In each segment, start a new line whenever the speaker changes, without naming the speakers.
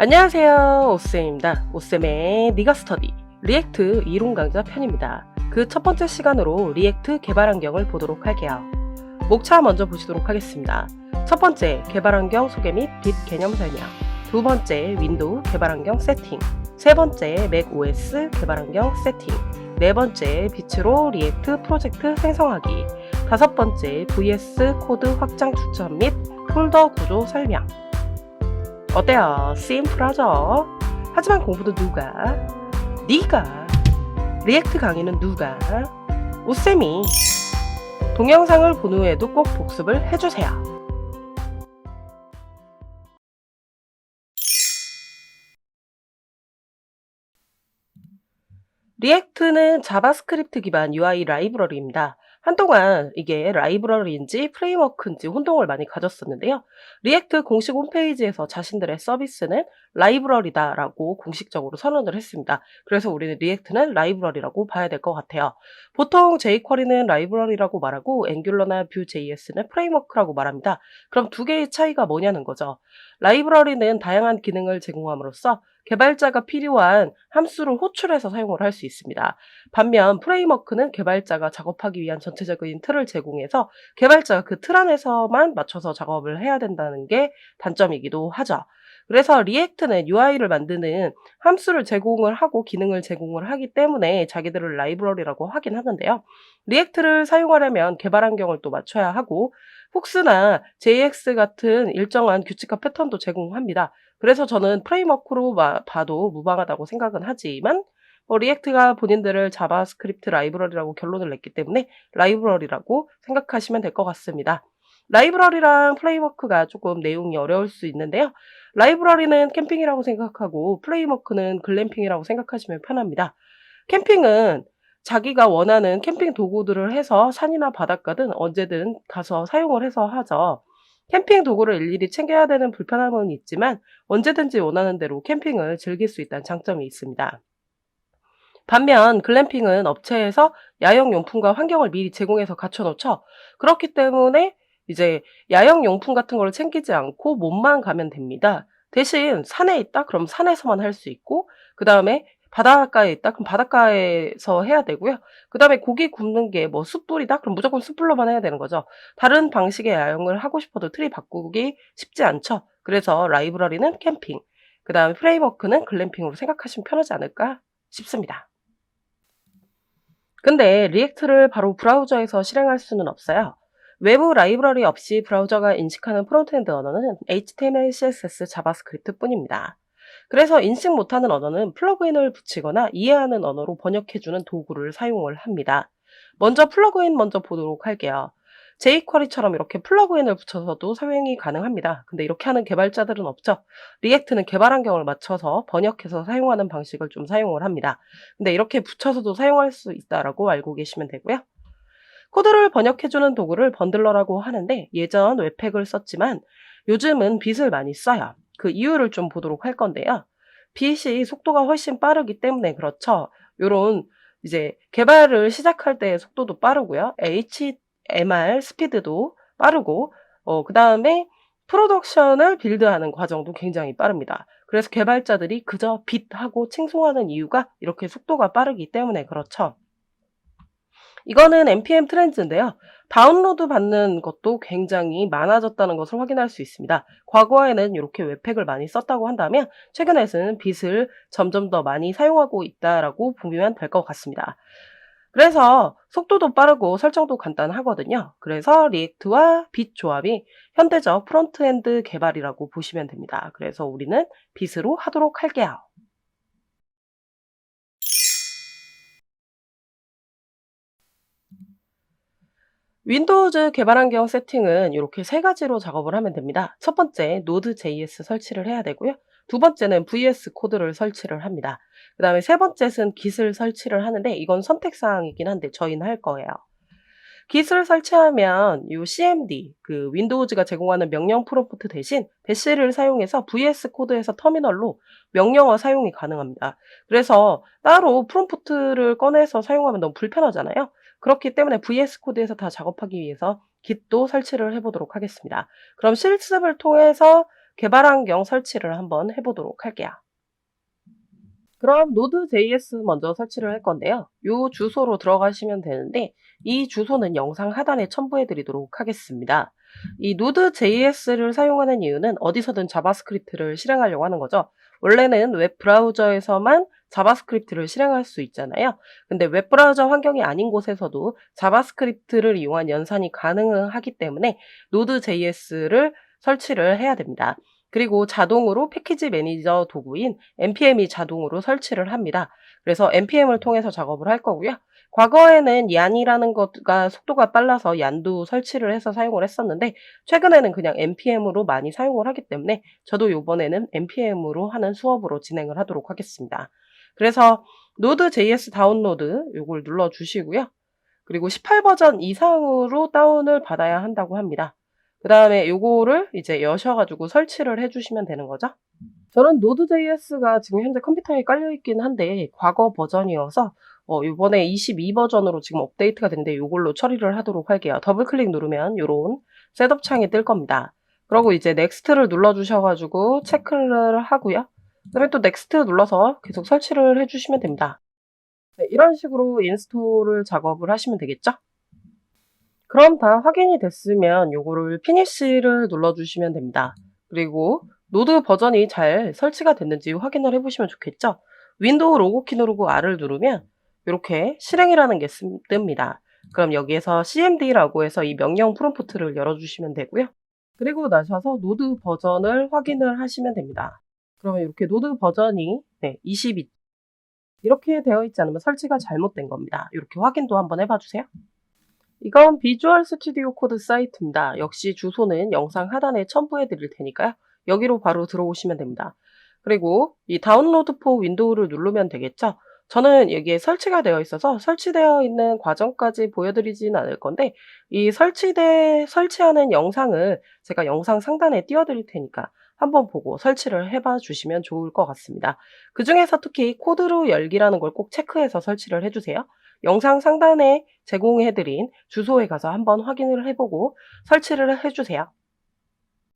안녕하세요. 오쌤입니다. 오쌤의 니가 스터디 리액트 이론 강좌 편입니다. 그 첫 번째 시간으로 리액트 개발 환경을 보도록 할게요. 목차 먼저 보시도록 하겠습니다. 첫 번째, 개발 환경 소개 및 딥 개념 설명. 두 번째, 윈도우 개발 환경 세팅. 세 번째, 맥 OS 개발 환경 세팅. 네 번째, 빛으로 리액트 프로젝트 생성하기. 다섯 번째, VS 코드 확장 추천 및 폴더 구조 설명. 어때요? 심플하죠? 하지만 공부도 누가? 네가. 리액트 강의는 누가? 오쌤이. 동영상을 본 후에도 꼭 복습을 해주세요. 리액트는 자바스크립트 기반 UI 라이브러리입니다. 한동안 이게 라이브러리인지 프레임워크인지 혼동을 많이 가졌었는데요. 리액트 공식 홈페이지에서 자신들의 서비스는 라이브러리다라고 공식적으로 선언을 했습니다. 그래서 우리는 리액트는 라이브러리라고 봐야 될 것 같아요. 보통 jQuery는 라이브러리라고 말하고 앵귤러나 Vue.js는 프레임워크라고 말합니다. 그럼 두 개의 차이가 뭐냐는 거죠. 라이브러리는 다양한 기능을 제공함으로써 개발자가 필요한 함수를 호출해서 사용을 할 수 있습니다. 반면 프레임워크는 개발자가 작업하기 위한 전체적인 틀을 제공해서 개발자가 그 틀 안에서만 맞춰서 작업을 해야 된다는 게 단점이기도 하죠. 그래서 리액트는 UI를 만드는 함수를 제공을 하고 기능을 제공을 하기 때문에 자기들을 라이브러리라고 하긴 하는데요. 리액트를 사용하려면 개발 환경을 또 맞춰야 하고 훅스나 JX 같은 일정한 규칙과 패턴도 제공합니다. 그래서 저는 프레임워크로 봐도 무방하다고 생각은 하지만 리액트가 본인들을 자바스크립트 라이브러리라고 결론을 냈기 때문에 라이브러리라고 생각하시면 될 것 같습니다. 라이브러리랑 프레임워크가 조금 내용이 어려울 수 있는데요. 라이브러리는 캠핑이라고 생각하고 프레임워크는 글램핑이라고 생각하시면 편합니다. 캠핑은 자기가 원하는 캠핑 도구들을 해서 산이나 바닷가든 언제든 가서 사용을 해서 하죠. 캠핑 도구를 일일이 챙겨야 되는 불편함은 있지만 언제든지 원하는 대로 캠핑을 즐길 수 있다는 장점이 있습니다. 반면 글램핑은 업체에서 야영 용품과 환경을 미리 제공해서 갖춰 놓죠. 그렇기 때문에 이제 야영 용품 같은 거를 챙기지 않고 몸만 가면 됩니다. 대신 산에 있다? 그럼 산에서만 할 수 있고 그다음에 바닷가에 있다? 그럼 바닷가에서 해야 되고요. 그다음에 고기 굽는 게 뭐 숯불이다? 그럼 무조건 숯불로만 해야 되는 거죠. 다른 방식의 야영을 하고 싶어도 틀이 바꾸기 쉽지 않죠. 그래서 라이브러리는 캠핑, 그다음에 프레임워크는 글램핑으로 생각하시면 편하지 않을까 싶습니다. 근데 리액트를 바로 브라우저에서 실행할 수는 없어요. 외부 라이브러리 없이 브라우저가 인식하는 프론트엔드 언어는 HTML, CSS, 자바스크립트 뿐입니다. 그래서 인식 못하는 언어는 플러그인을 붙이거나 이해하는 언어로 번역해주는 도구를 사용을 합니다. 먼저 플러그인 먼저 보도록 할게요. jQuery처럼 이렇게 플러그인을 붙여서도 사용이 가능합니다. 근데 이렇게 하는 개발자들은 없죠. 리액트는 개발 환경을 맞춰서 번역해서 사용하는 방식을 좀 사용을 합니다. 근데 이렇게 붙여서도 사용할 수 있다라고 알고 계시면 되고요. 코드를 번역해주는 도구를 번들러라고 하는데 예전 웹팩을 썼지만 요즘은 빛을 많이 써요. 그 이유를 좀 보도록 할 건데요. 빛이 속도가 훨씬 빠르기 때문에 그렇죠. 요런 이제 개발을 시작할 때의 속도도 빠르고요. HMR 스피드도 빠르고 그다음에 프로덕션을 빌드하는 과정도 굉장히 빠릅니다. 그래서 개발자들이 그저 빛하고 칭송하는 이유가 이렇게 속도가 빠르기 때문에 그렇죠. 이거는 npm 트렌드인데요. 다운로드 받는 것도 굉장히 많아졌다는 것을 확인할 수 있습니다. 과거에는 이렇게 웹팩을 많이 썼다고 한다면 최근에는 빛을 점점 더 많이 사용하고 있다라고 보면 될 것 같습니다. 그래서 속도도 빠르고 설정도 간단하거든요. 그래서 리액트와 빛 조합이 현대적 프론트엔드 개발이라고 보시면 됩니다. 그래서 우리는 빛으로 하도록 할게요. 윈도우즈 개발 환경 세팅은 이렇게 세 가지로 작업을 하면 됩니다. 첫 번째, Node.js 설치를 해야 되고요. 두 번째는 VS 코드를 설치를 합니다. 그 다음에 세 번째는 Git을 설치를 하는데 이건 선택사항이긴 한데 저희는 할 거예요. Git을 설치하면 이 cmd, 그 윈도우즈가 제공하는 명령 프롬프트 대신 대시를 사용해서 VS 코드에서 터미널로 명령어 사용이 가능합니다. 그래서 따로 프롬프트를 꺼내서 사용하면 너무 불편하잖아요. 그렇기 때문에 VS 코드에서 다 작업하기 위해서 Git도 설치를 해보도록 하겠습니다. 그럼 실습을 통해서 개발 환경 설치를 한번 해 보도록 할게요. 그럼 Node.js 먼저 설치를 할 건데요. 요 주소로 들어가시면 되는데 이 주소는 영상 하단에 첨부해 드리도록 하겠습니다. 이 Node.js를 사용하는 이유는 어디서든 자바스크립트를 실행하려고 하는 거죠. 원래는 웹 브라우저에서만 자바스크립트를 실행할 수 있잖아요. 근데 웹 브라우저 환경이 아닌 곳에서도 자바스크립트를 이용한 연산이 가능하기 때문에 Node.js를 설치를 해야 됩니다. 그리고 자동으로 패키지 매니저 도구인 npm이 자동으로 설치를 합니다. 그래서 npm을 통해서 작업을 할 거고요. 과거에는 얀이라는 것가 속도가 빨라서 얀도 설치를 해서 사용을 했었는데 최근에는 그냥 npm으로 많이 사용을 하기 때문에 저도 요번에는 npm으로 하는 수업으로 진행을 하도록 하겠습니다. 그래서 Node.js 다운로드 요걸 눌러 주시고요. 그리고 18 버전 이상으로 다운을 받아야 한다고 합니다. 그다음에 요거를 이제 여셔 가지고 설치를 해 주시면 되는 거죠. 저는 Node.js가 지금 현재 컴퓨터에 깔려 있긴 한데 과거 버전이어서 요번에 22 버전으로 지금 업데이트가 됐는데 요걸로 처리를 하도록 할게요. 더블 클릭 누르면 요런 셋업 창이 뜰 겁니다. 그러고 이제 넥스트를 눌러 주셔 가지고 체크를 하고요. 그다음에 또 넥스트 눌러서 계속 설치를 해 주시면 됩니다. 네, 이런 식으로 인스톨을 작업을 하시면 되겠죠? 그럼 다 확인이 됐으면 요거를 피니시를 눌러 주시면 됩니다. 그리고 노드 버전이 잘 설치가 됐는지 확인을 해 보시면 좋겠죠? 윈도우 로고키 누르고 R을 누르면 요렇게 실행이라는 게 뜹니다. 그럼 여기에서 cmd라고 해서 이 명령 프롬프트를 열어 주시면 되고요. 그리고 나셔서 노드 버전을 확인을 하시면 됩니다. 그러면 이렇게 노드 버전이 22 이렇게 되어 있지 않으면 설치가 잘못된 겁니다. 이렇게 확인도 한번 해봐 주세요. 이건 비주얼 스튜디오 코드 사이트입니다. 역시 주소는 영상 하단에 첨부해 드릴 테니까요. 여기로 바로 들어오시면 됩니다. 그리고 이 다운로드 포 윈도우를 누르면 되겠죠. 저는 여기에 설치가 되어 있어서 설치되어 있는 과정까지 보여드리지는 않을 건데 이 설치하는 영상을 제가 영상 상단에 띄워드릴 테니까 한번 보고 설치를 해봐 주시면 좋을 것 같습니다. 그 중에서 특히 코드로 열기라는 걸 꼭 체크해서 설치를 해주세요. 영상 상단에 제공해드린 주소에 가서 한번 확인을 해보고 설치를 해주세요.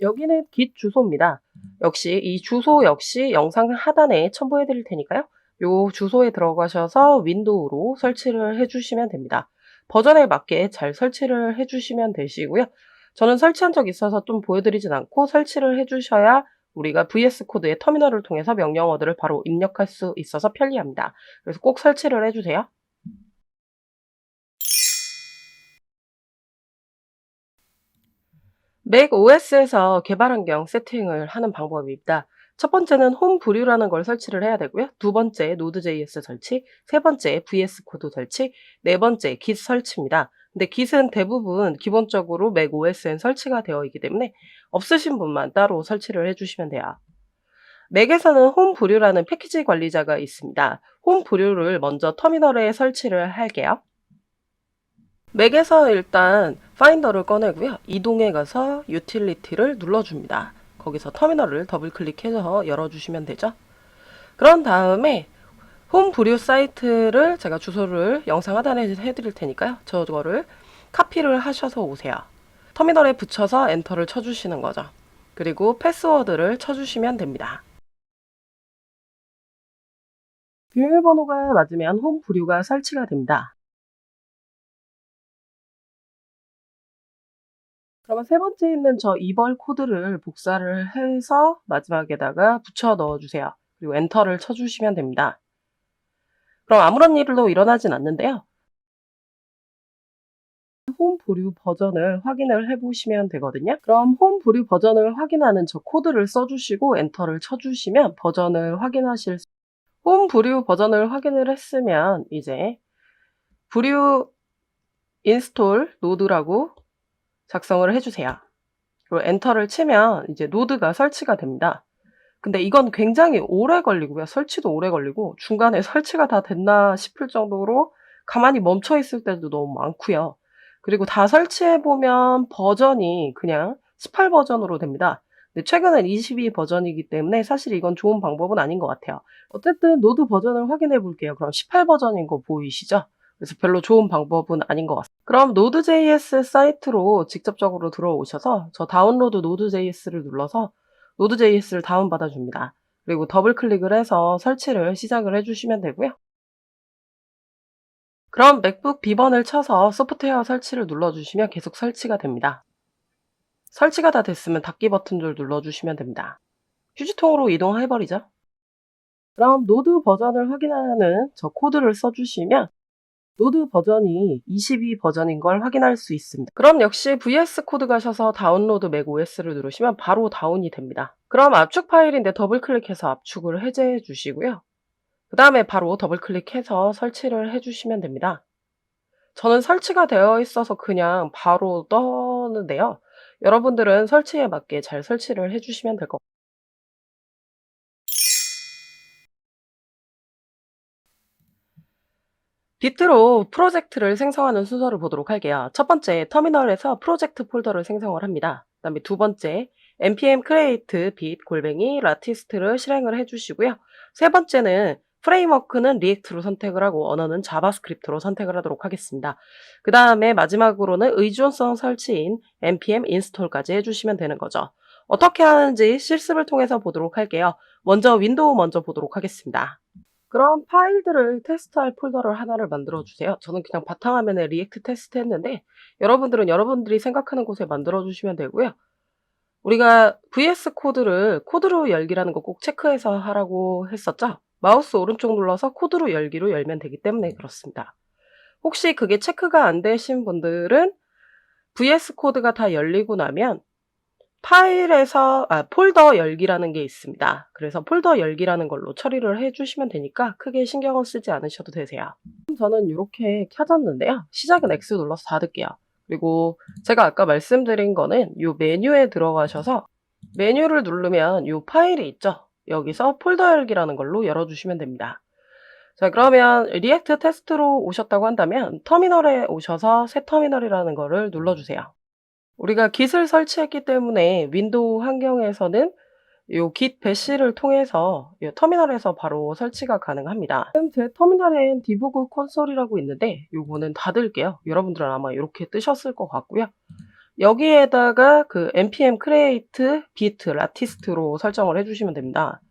여기는 git 주소입니다. 역시 이 주소 역시 영상 하단에 첨부해 드릴 테니까요. 요 주소에 들어가셔서 윈도우로 설치를 해주시면 됩니다. 버전에 맞게 잘 설치를 해주시면 되시고요. 저는 설치한 적이 있어서 좀 보여드리진 않고 설치를 해주셔야 우리가 VS 코드의 터미널을 통해서 명령어들을 바로 입력할 수 있어서 편리합니다. 그래서 꼭 설치를 해주세요. 맥 OS에서 개발 환경 세팅을 하는 방법입니다. 첫 번째는 홈 브류라는 걸 설치를 해야 되고요. 두 번째 Node.js 설치, 세 번째 VS 코드 설치, 네 번째 Git 설치입니다. 근데 Git은 대부분 기본적으로 맥 OS엔 설치가 되어 있기 때문에 없으신 분만 따로 설치를 해주시면 돼요. 맥에서는 홈 브류라는 패키지 관리자가 있습니다. 홈 브류를 먼저 터미널에 설치를 할게요. 맥에서 일단 파인더를 꺼내고요. 이동해 가서 유틸리티를 눌러줍니다. 거기서 터미널을 더블 클릭해서 열어주시면 되죠. 그런 다음에 홈 브류 사이트를 제가 주소를 영상 하단에 해드릴 테니까요. 저거를 카피를 하셔서 오세요. 터미널에 붙여서 엔터를 쳐주시는 거죠. 그리고 패스워드를 쳐주시면 됩니다. 비밀번호가 맞으면 홈 브류가 설치가 됩니다. 그러면 세 번째 있는 저 이벌 코드를 복사를 해서 마지막에다가 붙여 넣어주세요. 그리고 엔터를 쳐주시면 됩니다. 그럼 아무런 일도 일어나진 않는데요. 홈 브류 버전을 확인을 해보시면 되거든요. 그럼 홈 브류 버전을 확인하는 저 코드를 써주시고 엔터를 쳐주시면 버전을 확인하실 수 홈 브류 버전을 확인을 했으면 이제 브류 인스톨 노드라고 작성을 해주세요. 그리고 엔터를 치면 이제 노드가 설치가 됩니다. 근데 이건 굉장히 오래 걸리고요. 설치도 오래 걸리고 중간에 설치가 다 됐나 싶을 정도로 가만히 멈춰 있을 때도 너무 많고요. 그리고 다 설치해 보면 버전이 그냥 18 버전으로 됩니다. 근데 최근엔 22 버전이기 때문에 사실 이건 좋은 방법은 아닌 것 같아요. 어쨌든 노드 버전을 확인해 볼게요. 그럼 18 버전인 거 보이시죠? 그래서 별로 좋은 방법은 아닌 것 같습니다. 그럼 Node.js 사이트로 직접적으로 들어오셔서 저 다운로드 Node.js를 눌러서 노드.js를 다운받아 줍니다. 그리고 더블 클릭을 해서 설치를 시작을 해주시면 되고요. 그럼 맥북 B번을 쳐서 소프트웨어 설치를 눌러주시면 계속 설치가 됩니다. 설치가 다 됐으면 닫기 버튼을 눌러주시면 됩니다. 휴지통으로 이동해버리죠. 그럼 노드 버전을 확인하는 저 코드를 써주시면 노드 버전이 22 버전인 걸 확인할 수 있습니다. 그럼 역시 VS 코드 가셔서 다운로드 맥 OS를 누르시면 바로 다운이 됩니다. 그럼 압축 파일인데 더블 클릭해서 압축을 해제해 주시고요. 그 다음에 바로 더블 클릭해서 설치를 해주시면 됩니다. 저는 설치가 되어 있어서 그냥 바로 떠는데요. 여러분들은 설치에 맞게 잘 설치를 해주시면 될 것 같아요. 비트로 프로젝트를 생성하는 순서를 보도록 할게요. 첫 번째, 터미널에서 프로젝트 폴더를 생성을 합니다. 그 다음에 두 번째, npm create bit 골뱅이 라티스트를 실행을 해주시고요. 세 번째는 프레임워크는 리액트로 선택을 하고 언어는 자바스크립트로 선택을 하도록 하겠습니다. 그 다음에 마지막으로는 의존성 설치인 npm install까지 해주시면 되는 거죠. 어떻게 하는지 실습을 통해서 보도록 할게요. 먼저 윈도우 먼저 보도록 하겠습니다. 그럼 파일들을 테스트할 폴더를 하나를 만들어 주세요. 저는 그냥 바탕화면에 리액트 테스트 했는데 여러분들은 여러분들이 생각하는 곳에 만들어 주시면 되고요. 우리가 VS 코드를 코드로 열기라는 거 꼭 체크해서 하라고 했었죠. 마우스 오른쪽 눌러서 코드로 열기로 열면 되기 때문에 그렇습니다. 혹시 그게 체크가 안 되신 분들은 VS 코드가 다 열리고 나면 파일에서 폴더 열기라는 게 있습니다. 그래서 폴더 열기라는 걸로 처리를 해주시면 되니까 크게 신경을 쓰지 않으셔도 되세요. 저는 이렇게 켜졌는데요. 시작은 X 눌러서 닫을게요. 그리고 제가 아까 말씀드린 거는 이 메뉴에 들어가셔서 메뉴를 누르면 이 파일이 있죠. 여기서 폴더 열기라는 걸로 열어주시면 됩니다. 자, 그러면 리액트 테스트로 오셨다고 한다면 터미널에 오셔서 새 터미널이라는 거를 눌러주세요. 우리가 git을 설치했기 때문에 윈도우 환경에서는 요 git 배시를 통해서 요 터미널에서 바로 설치가 가능합니다. 지금 제 터미널엔 디버그 콘솔이라고 있는데 요거는 닫을게요. 여러분들은 아마 이렇게 뜨셨을 것 같고요. 여기에다가 그 npm create bit latist로 설정을 해주시면 됩니다.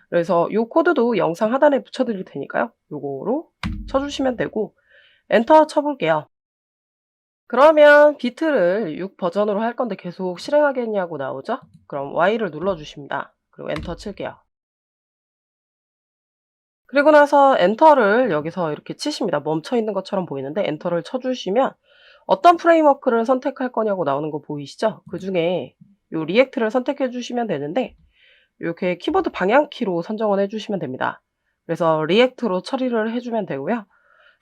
그래서 요 코드도 영상 하단에 붙여드릴 테니까요. 요거로 쳐주시면 되고 엔터 쳐볼게요. 그러면 비트를 6 버전으로 할 건데 계속 실행하겠냐고 나오죠? 그럼 Y를 눌러주십니다. 그리고 엔터 칠게요. 그리고 나서 엔터를 여기서 이렇게 치십니다. 멈춰 있는 것처럼 보이는데 엔터를 쳐주시면 어떤 프레임워크를 선택할 거냐고 나오는 거 보이시죠? 그 중에 요 리액트를 선택해 주시면 되는데 이렇게 키보드 방향키로 선정을 해주시면 됩니다. 그래서 리액트로 처리를 해주면 되고요.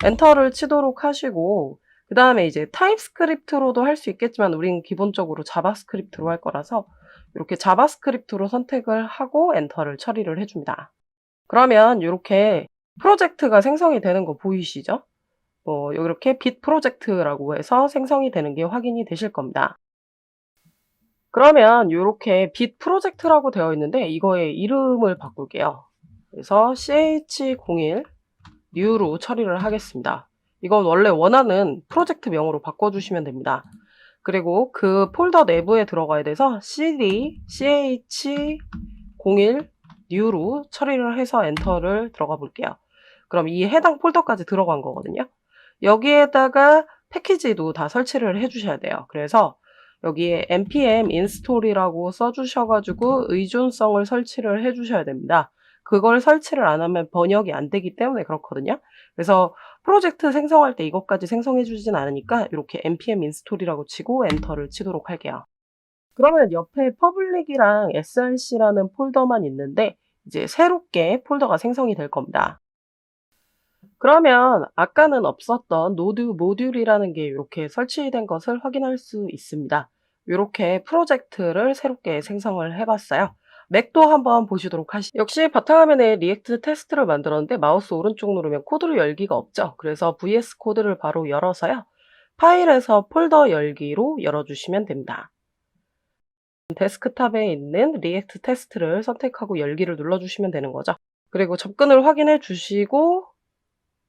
엔터를 치도록 하시고 그 다음에 이제 타입스크립트로도 할 수 있겠지만 우린 기본적으로 자바스크립트로 할 거라서 이렇게 자바스크립트로 선택을 하고 엔터를 처리를 해줍니다. 그러면 이렇게 프로젝트가 생성이 되는 거 보이시죠? 이렇게 빗 프로젝트라고 해서 생성이 되는 게 확인이 되실 겁니다. 그러면 이렇게 빗 프로젝트라고 되어 있는데 이거의 이름을 바꿀게요. 그래서 ch01 new로 처리를 하겠습니다. 이건 원래 원하는 프로젝트 명으로 바꿔주시면 됩니다. 그리고 그 폴더 내부에 들어가야 돼서 cd ch01 new로 처리를 해서 엔터를 들어가 볼게요. 그럼 이 해당 폴더까지 들어간 거거든요. 여기에다가 패키지도 다 설치를 해주셔야 돼요. 그래서 여기에 npm install이라고 써주셔가지고 의존성을 설치를 해주셔야 됩니다. 그걸 설치를 안 하면 번역이 안 되기 때문에 그렇거든요. 그래서 프로젝트 생성할 때 이것까지 생성해 주진 않으니까 이렇게 npm install이라고 치고 엔터를 치도록 할게요. 그러면 옆에 public이랑 src라는 폴더만 있는데 이제 새롭게 폴더가 생성이 될 겁니다. 그러면 아까는 없었던 노드 모듈이라는 게 이렇게 설치된 것을 확인할 수 있습니다. 이렇게 프로젝트를 새롭게 생성을 해봤어요. 맥도 한번 보시도록 하시죠. 역시 바탕화면에 리액트 테스트를 만들었는데 마우스 오른쪽 누르면 코드로 열기가 없죠. 그래서 VS 코드를 바로 열어서요. 파일에서 폴더 열기로 열어주시면 됩니다. 데스크탑에 있는 리액트 테스트를 선택하고 열기를 눌러주시면 되는 거죠. 그리고 접근을 확인해 주시고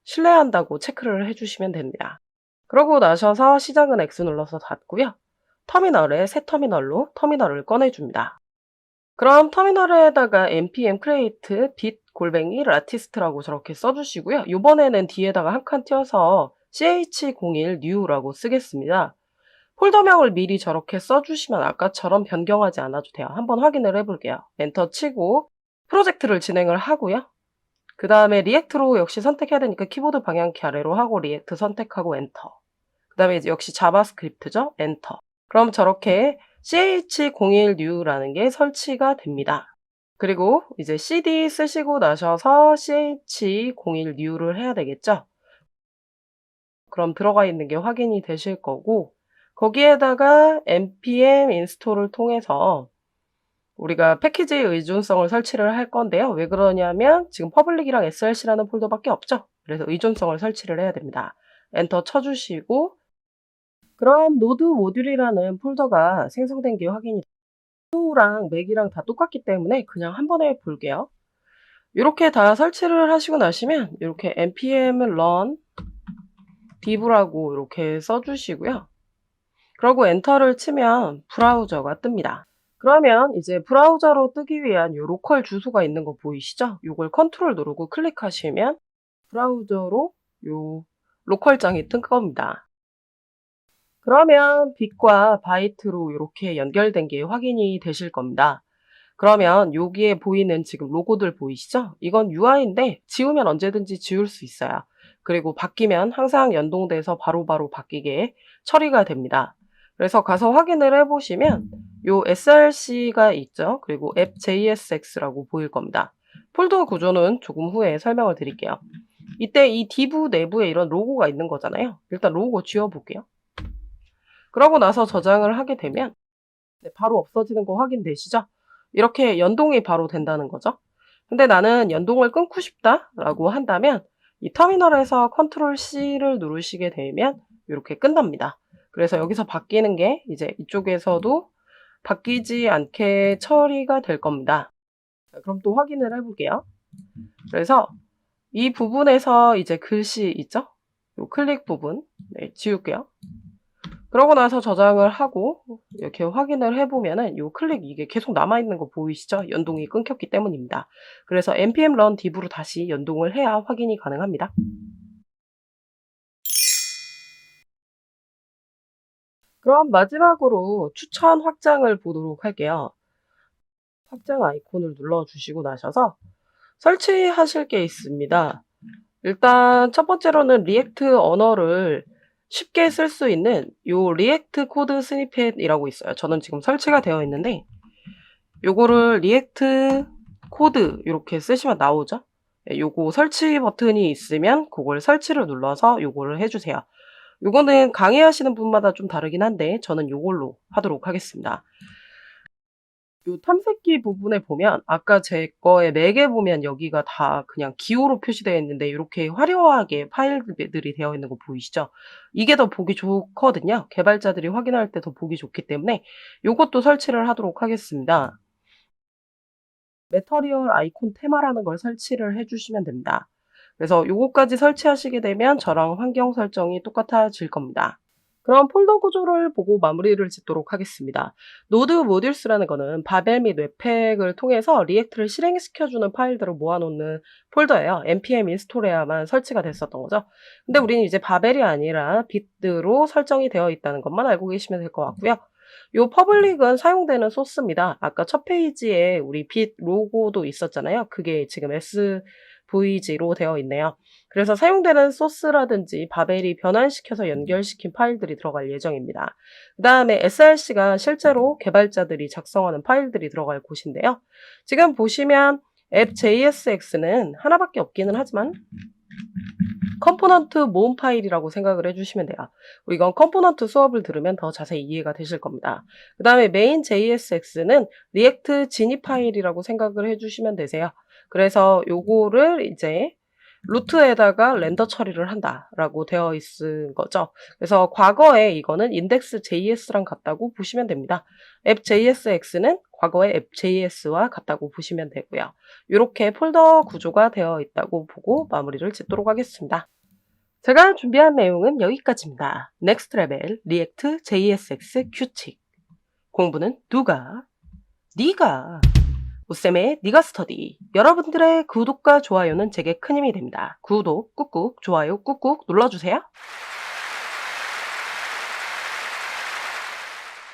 신뢰한다고 체크를 해주시면 됩니다. 그러고 나셔서 시작은 X 눌러서 닫고요. 터미널에 새 터미널로 터미널을 꺼내줍니다. 그럼 터미널에다가 npm create bit 골뱅이 라티스트라고 저렇게 써주시고요. 요번에는 뒤에다가 한 칸 띄어서 ch01 new라고 쓰겠습니다. 폴더명을 미리 저렇게 써주시면 아까처럼 변경하지 않아도 돼요. 한번 확인을 해볼게요. 엔터 치고 프로젝트를 진행을 하고요. 그 다음에 리액트로 역시 선택해야 되니까 키보드 방향키 아래로 하고 리액트 선택하고 엔터. 그 다음에 이제 역시 자바스크립트죠. 엔터. 그럼 저렇게 ch01new라는 게 설치가 됩니다. 그리고 이제 cd 쓰시고 나셔서 ch01new를 해야 되겠죠. 그럼 들어가 있는 게 확인이 되실 거고 거기에다가 npm 인스톨을 통해서 우리가 패키지 의존성을 설치를 할 건데요. 왜 그러냐면 지금 퍼블릭이랑 src라는 폴더밖에 없죠. 그래서 의존성을 설치를 해야 됩니다. 엔터 쳐주시고 그럼 노드 모듈이라는 폴더가 생성된 게 확인이 랑 맥이랑 다 똑같기 때문에 그냥 한 번에 볼게요. 이렇게 다 설치를 하시고 나시면 이렇게 npm run div라고 이렇게 써주시고요. 그리고 엔터를 치면 브라우저가 뜹니다. 그러면 이제 브라우저로 뜨기 위한 요 로컬 주소가 있는 거 보이시죠? 요걸 컨트롤 누르고 클릭하시면 브라우저로 요 로컬장이 뜬 겁니다. 그러면 bit과 바이트로 이렇게 연결된 게 확인이 되실 겁니다. 그러면 여기에 보이는 지금 로고들 보이시죠? 이건 UI인데 지우면 언제든지 지울 수 있어요. 그리고 바뀌면 항상 연동돼서 바로바로 바뀌게 처리가 됩니다. 그래서 가서 확인을 해보시면 요 src가 있죠. 그리고 app.jsx라고 보일 겁니다. 폴더 구조는 조금 후에 설명을 드릴게요. 이때 이 div 내부에 이런 로고가 있는 거잖아요. 일단 로고 지워볼게요. 그러고 나서 저장을 하게 되면 바로 없어지는 거 확인되시죠? 이렇게 연동이 바로 된다는 거죠. 근데 나는 연동을 끊고 싶다라고 한다면 이 터미널에서 컨트롤 C를 누르시게 되면 이렇게 끝납니다. 그래서 여기서 바뀌는 게 이제 이쪽에서도 바뀌지 않게 처리가 될 겁니다. 자, 그럼 또 확인을 해볼게요. 그래서 이 부분에서 이제 글씨 있죠? 요 클릭 부분 지울게요. 그러고 나서 저장을 하고 이렇게 확인을 해보면은 요 클릭 이게 계속 남아있는 거 보이시죠? 연동이 끊겼기 때문입니다. 그래서 npm run div로 다시 연동을 해야 확인이 가능합니다. 그럼 마지막으로 추천 확장을 보도록 할게요. 확장 아이콘을 눌러주시고 나셔서 설치하실 게 있습니다. 일단 첫 번째로는 리액트 언어를 쉽게 쓸 수 있는 요 리액트 코드 스니펫이라고 있어요. 저는 지금 설치가 되어 있는데 요거를 리액트 코드 이렇게 쓰시면 나오죠. 요거 설치 버튼이 있으면 그걸 설치를 눌러서 요거를 해주세요. 요거는 강의하시는 분마다 좀 다르긴 한데 저는 요걸로 하도록 하겠습니다. 요 탐색기 부분에 보면 아까 제 거에 맥에 보면 여기가 다 그냥 기호로 표시되어 있는데 이렇게 화려하게 파일들이 되어 있는 거 보이시죠? 이게 더 보기 좋거든요. 개발자들이 확인할 때 더 보기 좋기 때문에 요것도 설치를 하도록 하겠습니다. 매터리얼 아이콘 테마라는 걸 설치를 해주시면 됩니다. 그래서 요거까지 설치하시게 되면 저랑 환경 설정이 똑같아질 겁니다. 그럼 폴더 구조를 보고 마무리를 짓도록 하겠습니다. 노드 모듈스라는 거는 바벨 및 웹팩을 통해서 리액트를 실행시켜주는 파일들을 모아놓는 폴더예요. npm 인스톨해야만 설치가 됐었던 거죠. 근데 우리는 이제 바벨이 아니라 bit로 설정이 되어 있다는 것만 알고 계시면 될 것 같고요. 요 퍼블릭은 사용되는 소스입니다. 아까 첫 페이지에 우리 빛 로고도 있었잖아요. 그게 지금 SVG로 되어 있네요. 그래서 사용되는 소스라든지 바벨이 변환시켜서 연결시킨 파일들이 들어갈 예정입니다. 그 다음에 src가 실제로 개발자들이 작성하는 파일들이 들어갈 곳인데요. 지금 보시면 app.jsx는 하나밖에 없기는 하지만 컴포넌트 모음 파일이라고 생각을 해주시면 돼요. 이건 컴포넌트 수업을 들으면 더 자세히 이해가 되실 겁니다. 그 다음에 메인 JSX는 리액트 진입 파일이라고 생각을 해주시면 되세요. 그래서 요거를 이제 루트에다가 렌더 처리를 한다라고 되어 있은 거죠. 그래서 과거에 이거는 index.js랑 같다고 보시면 됩니다. app.jsx는 과거의 app.js와 같다고 보시면 되고요. 이렇게 폴더 구조가 되어 있다고 보고 마무리를 짓도록 하겠습니다. 제가 준비한 내용은 여기까지입니다. 넥스트 레벨 리액트 JSX 규칙 공부는 누가? 네가 오쌤의 니가 스터디. 여러분들의 구독과 좋아요는 제게 큰 힘이 됩니다. 구독 꾹꾹, 좋아요 꾹꾹 눌러주세요.